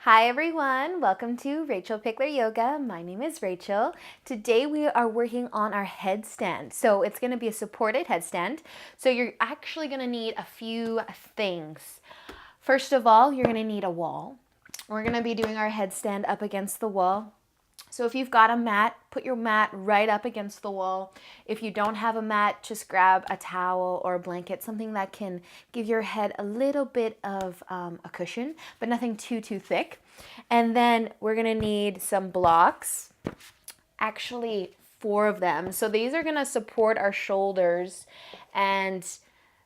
Hi everyone, welcome to Rachel Pichler Yoga. My name is Rachel. Today we are working on our headstand. So it's going to be a supported headstand. So you're actually going to need a few things. First of all, you're going to need a wall. We're going to be doing our headstand up against the wall. So if you've got a mat, put your mat right up against the wall. If you don't have a mat, just grab a towel or a blanket, something that can give your head a little bit of a cushion, but nothing too thick. And then we're gonna need some blocks, actually 4 of them. So these are gonna support our shoulders and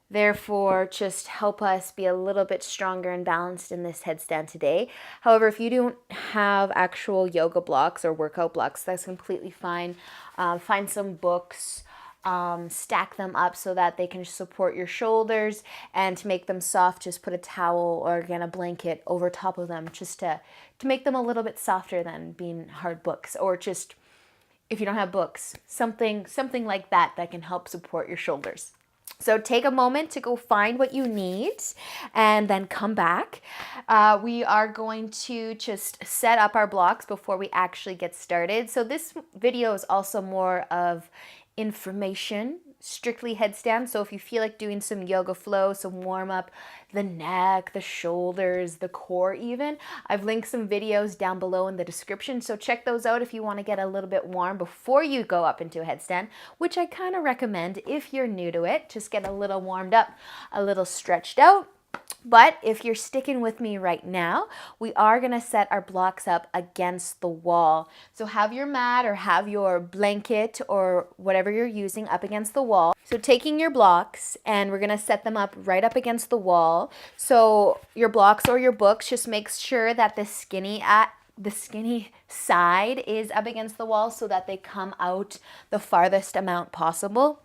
therefore just help us be a little bit stronger and balanced in this headstand today. However, if you don't have actual yoga blocks or workout blocks, that's completely fine. Find some books, stack them up so that they can support your shoulders, and to make them soft, just put a towel or again a blanket over top of them just to make them a little bit softer than being hard books, or just if you don't have books, something like that can help support your shoulders. So take a moment to go find what you need and then come back. We are going to just set up our blocks before we actually get started. So this video is also more of information, strictly headstand. So if you feel like doing some yoga flow, some warm up, the neck, the shoulders, the core even, I've linked some videos down below in the description. So check those out if you want to get a little bit warm before you go up into a headstand, which I kind of recommend if you're new to it. Just get a little warmed up, a little stretched out. But if you're sticking with me right now, we are going to set our blocks up against the wall. So have your mat or have your blanket or whatever you're using up against the wall. So taking your blocks, and we're going to set them up right up against the wall. So your blocks or your books, just make sure that the skinny side is up against the wall so that they come out the farthest amount possible.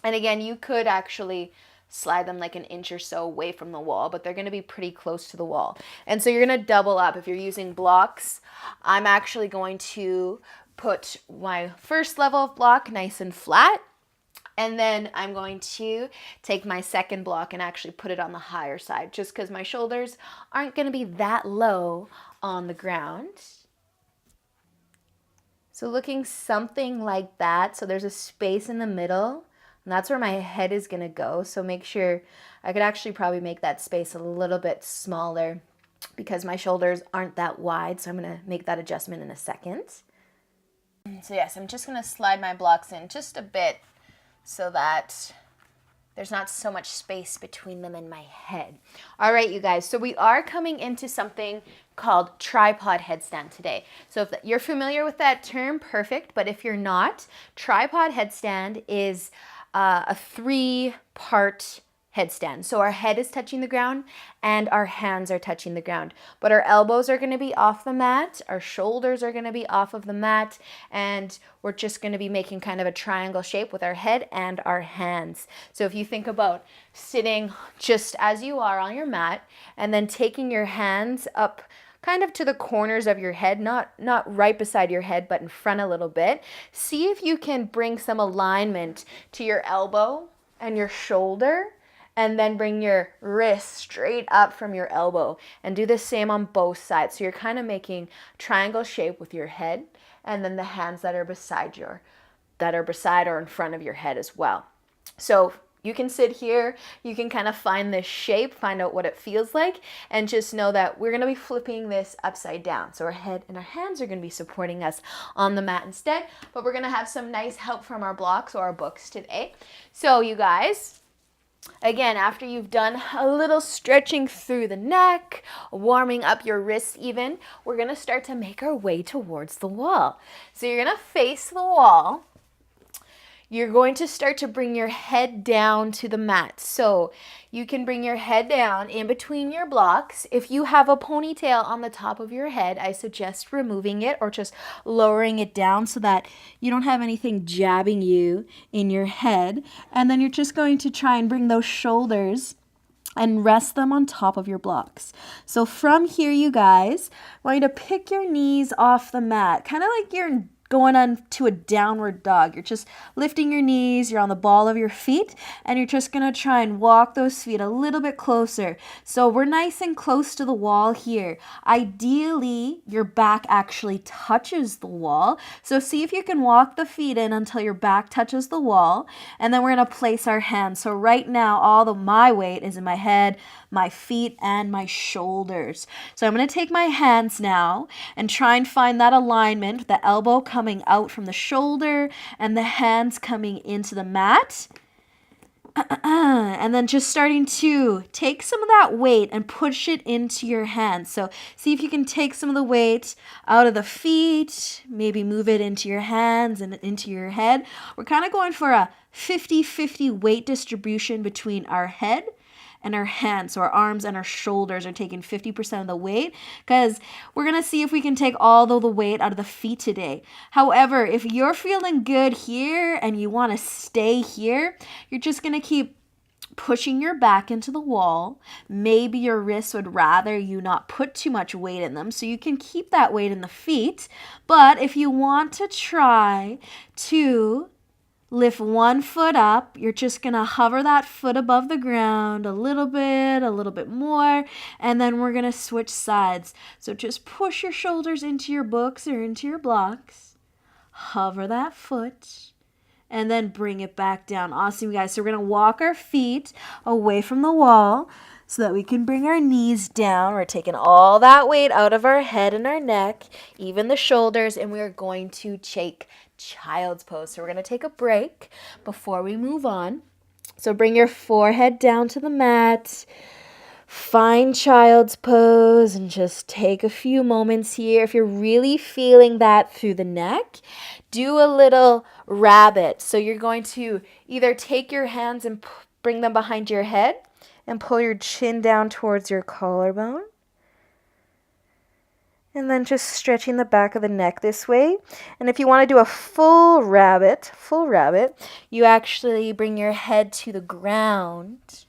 And again, you could actually slide them like an inch or so away from the wall, but they're going to be pretty close to the wall. And so you're going to double up. If you're using blocks, I'm actually going to put my first level of block nice and flat, and then I'm going to take my second block and actually put it on the higher side, just because my shoulders aren't going to be that low on the ground. So looking something like that. So there's a space in the middle, and that's where my head is going to go. So make sure, I could actually probably make that space a little bit smaller because my shoulders aren't that wide. So I'm going to make that adjustment in a second. So yes, I'm just going to slide my blocks in just a bit so that there's not so much space between them and my head. All right, you guys. So we are coming into something called tripod headstand today. So if you're familiar with that term, perfect. But if you're not, tripod headstand is a 3-part headstand. So our head is touching the ground and our hands are touching the ground, but our elbows are going to be off the mat, our shoulders are going to be off of the mat, and we're just going to be making kind of a triangle shape with our head and our hands. So if you think about sitting just as you are on your mat and then taking your hands up kind of to the corners of your head, not right beside your head, but in front a little bit. See if you can bring some alignment to your elbow and your shoulder, and then bring your wrist straight up from your elbow, and do the same on both sides. So you're kind of making triangle shape with your head, and then the hands that are beside or in front of your head as well. So you can sit here, you can kind of find this shape, find out what it feels like, and just know that we're going to be flipping this upside down. So our head and our hands are going to be supporting us on the mat instead, but we're going to have some nice help from our blocks or our books today. So you guys, again, after you've done a little stretching through the neck, warming up your wrists even, we're going to start to make our way towards the wall. So you're going to face the wall. You're going to start to bring your head down to the mat. So you can bring your head down in between your blocks. If you have a ponytail on the top of your head, I suggest removing it or just lowering it down so that you don't have anything jabbing you in your head. And then you're just going to try and bring those shoulders and rest them on top of your blocks. So from here, you guys, I want you to pick your knees off the mat, kind of like you're going on to a downward dog. You're just lifting your knees, you're on the ball of your feet, and you're just going to try and walk those feet a little bit closer. So we're nice and close to the wall here. Ideally, your back actually touches the wall. So see if you can walk the feet in until your back touches the wall, and then we're going to place our hands. So right now, my weight is in my head, my feet, and my shoulders. So I'm going to take my hands now and try and find that alignment, the elbow coming out from the shoulder and the hands coming into the mat. And then just starting to take some of that weight and push it into your hands. So see if you can take some of the weight out of the feet, maybe move it into your hands and into your head. We're kind of going for a 50-50 weight distribution between our head and our hands. So our arms and our shoulders are taking 50% of the weight, because we're going to see if we can take all the weight out of the feet today. However, if you're feeling good here and you want to stay here, you're just going to keep pushing your back into the wall. Maybe your wrists would rather you not put too much weight in them, so you can keep that weight in the feet. But if you want to try to lift one foot up, you're just going to hover that foot above the ground a little bit more, and then we're going to switch sides. So just push your shoulders into your books or into your blocks, hover that foot, and then bring it back down. Awesome, guys. So we're going to walk our feet away from the wall so that we can bring our knees down. We're taking all that weight out of our head and our neck, even the shoulders, and we're going to take child's pose. So we're going to take a break before we move on. So bring your forehead down to the mat. Find child's pose and just take a few moments here. If you're really feeling that through the neck, do a little rabbit. So you're going to either take your hands and bring them behind your head and pull your chin down towards your collarbone. And then just stretching the back of the neck this way. And if you want to do a full rabbit, you actually bring your head to the ground.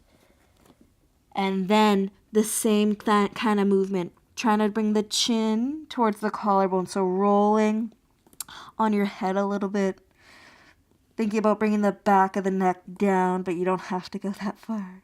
And then the same kind of movement, trying to bring the chin towards the collarbone. So rolling on your head a little bit. Thinking about bringing the back of the neck down, but you don't have to go that far.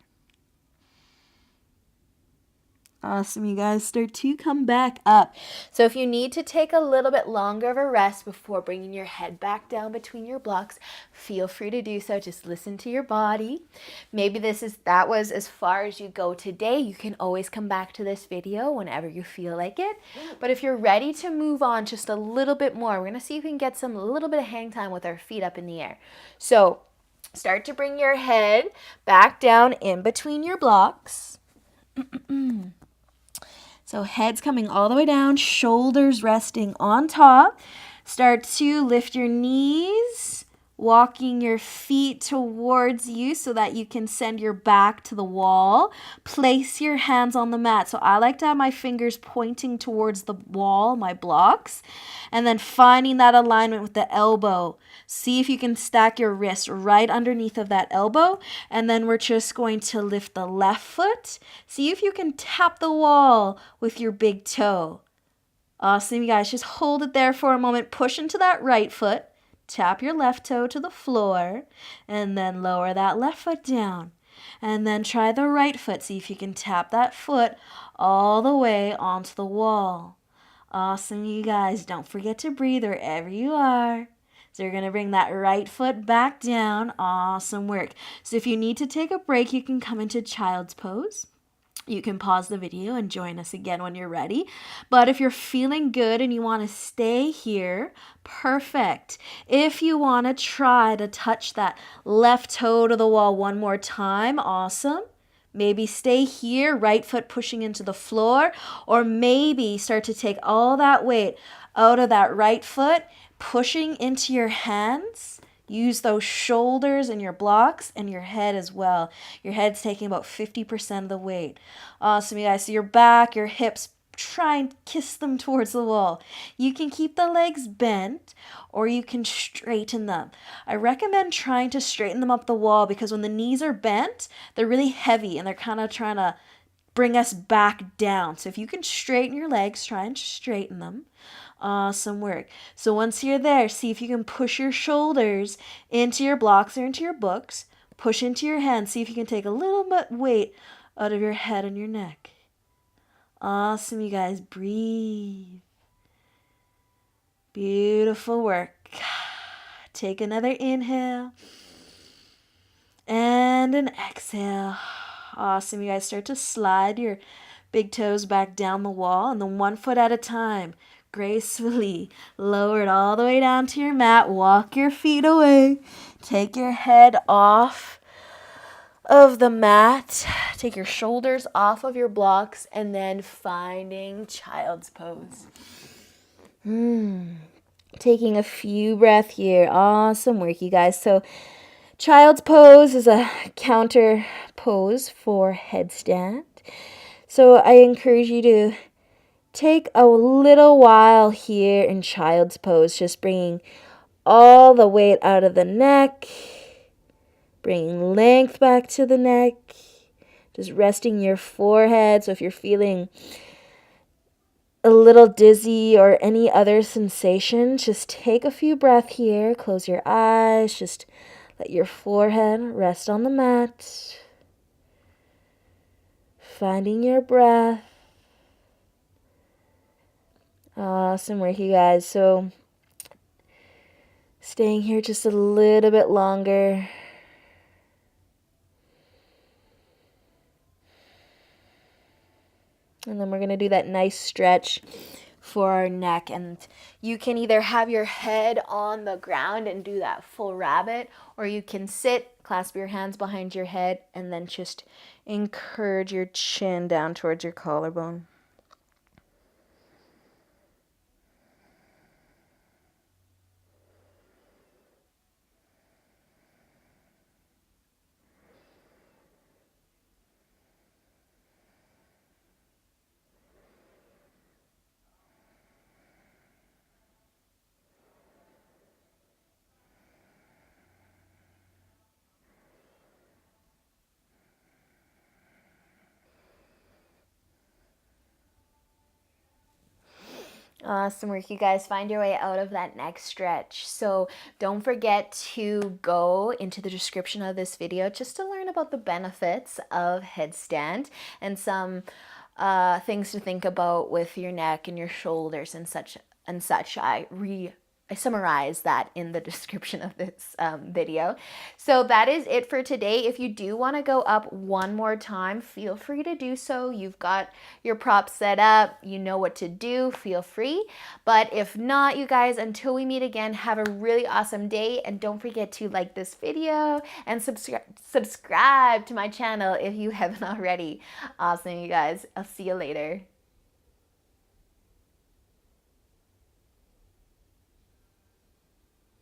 Awesome, you guys. Start to come back up. So if you need to take a little bit longer of a rest before bringing your head back down between your blocks, feel free to do so. Just listen to your body. Maybe that was as far as you go today. You can always come back to this video whenever you feel like it. But if you're ready to move on just a little bit more, we're going to see if we can get a little bit of hang time with our feet up in the air. So start to bring your head back down in between your blocks. So head's coming all the way down, shoulders resting on top. Start to lift your knees, walking your feet towards you so that you can send your back to the wall. Place your hands on the mat. So I like to have my fingers pointing towards the wall, my blocks, and then finding that alignment with the elbow. See if you can stack your wrist right underneath of that elbow, and then we're just going to lift the left foot. See if you can tap the wall with your big toe. Awesome, you guys. Just hold it there for a moment. Push into that right foot. Tap your left toe to the floor, and then lower that left foot down. And then try the right foot. See if you can tap that foot all the way onto the wall. Awesome, you guys. Don't forget to breathe wherever you are. So you're going to bring that right foot back down. Awesome work. So if you need to take a break, you can come into child's pose. You can pause the video and join us again when you're ready. But if you're feeling good and you want to stay here, perfect. If you want to try to touch that left toe to the wall one more time, awesome. Maybe stay here, right foot pushing into the floor, or maybe start to take all that weight out of that right foot, pushing into your hands. Use those shoulders and your blocks and your head as well. Your head's taking about 50% of the weight. Awesome, you guys. So your back, your hips, try and kiss them towards the wall. You can keep the legs bent or you can straighten them. I recommend trying to straighten them up the wall because when the knees are bent, they're really heavy and they're kind of trying to bring us back down. So if you can straighten your legs, try and straighten them. Awesome work. So once you're there, see if you can push your shoulders into your blocks or into your books. Push into your hands. See if you can take a little bit weight out of your head and your neck. Awesome, you guys. Breathe. Beautiful work. Take another inhale and an exhale. Awesome, you guys. Start to slide your big toes back down the wall, and then 1 foot at a time. Gracefully lower it all the way down to your mat. Walk your feet away. Take your head off of the mat. Take your shoulders off of your blocks, and then finding child's pose. Taking a few breaths here. Awesome work, you guys. So child's pose is a counter pose for headstand. So I encourage you to take a little while here in child's pose, just bringing all the weight out of the neck, bringing length back to the neck, just resting your forehead. So if you're feeling a little dizzy or any other sensation, just take a few breaths here. Close your eyes. Just let your forehead rest on the mat. Finding your breath. Awesome work, you guys. So staying here just a little bit longer. And then we're going to do that nice stretch for our neck. And you can either have your head on the ground and do that full rabbit, or you can sit, clasp your hands behind your head, and then just encourage your chin down towards your collarbone. Awesome work, you guys. Find your way out of that neck stretch. So don't forget to go into the description of this video just to learn about the benefits of headstand and some things to think about with your neck and your shoulders and such. I summarize that in the description of this video. So that is it for today. If you do want to go up one more time, feel free to do so. You've got your props set up. You know what to do. Feel free. But if not, you guys, until we meet again, have a really awesome day. And don't forget to like this video and subscribe to my channel if you haven't already. Awesome, you guys. I'll see you later.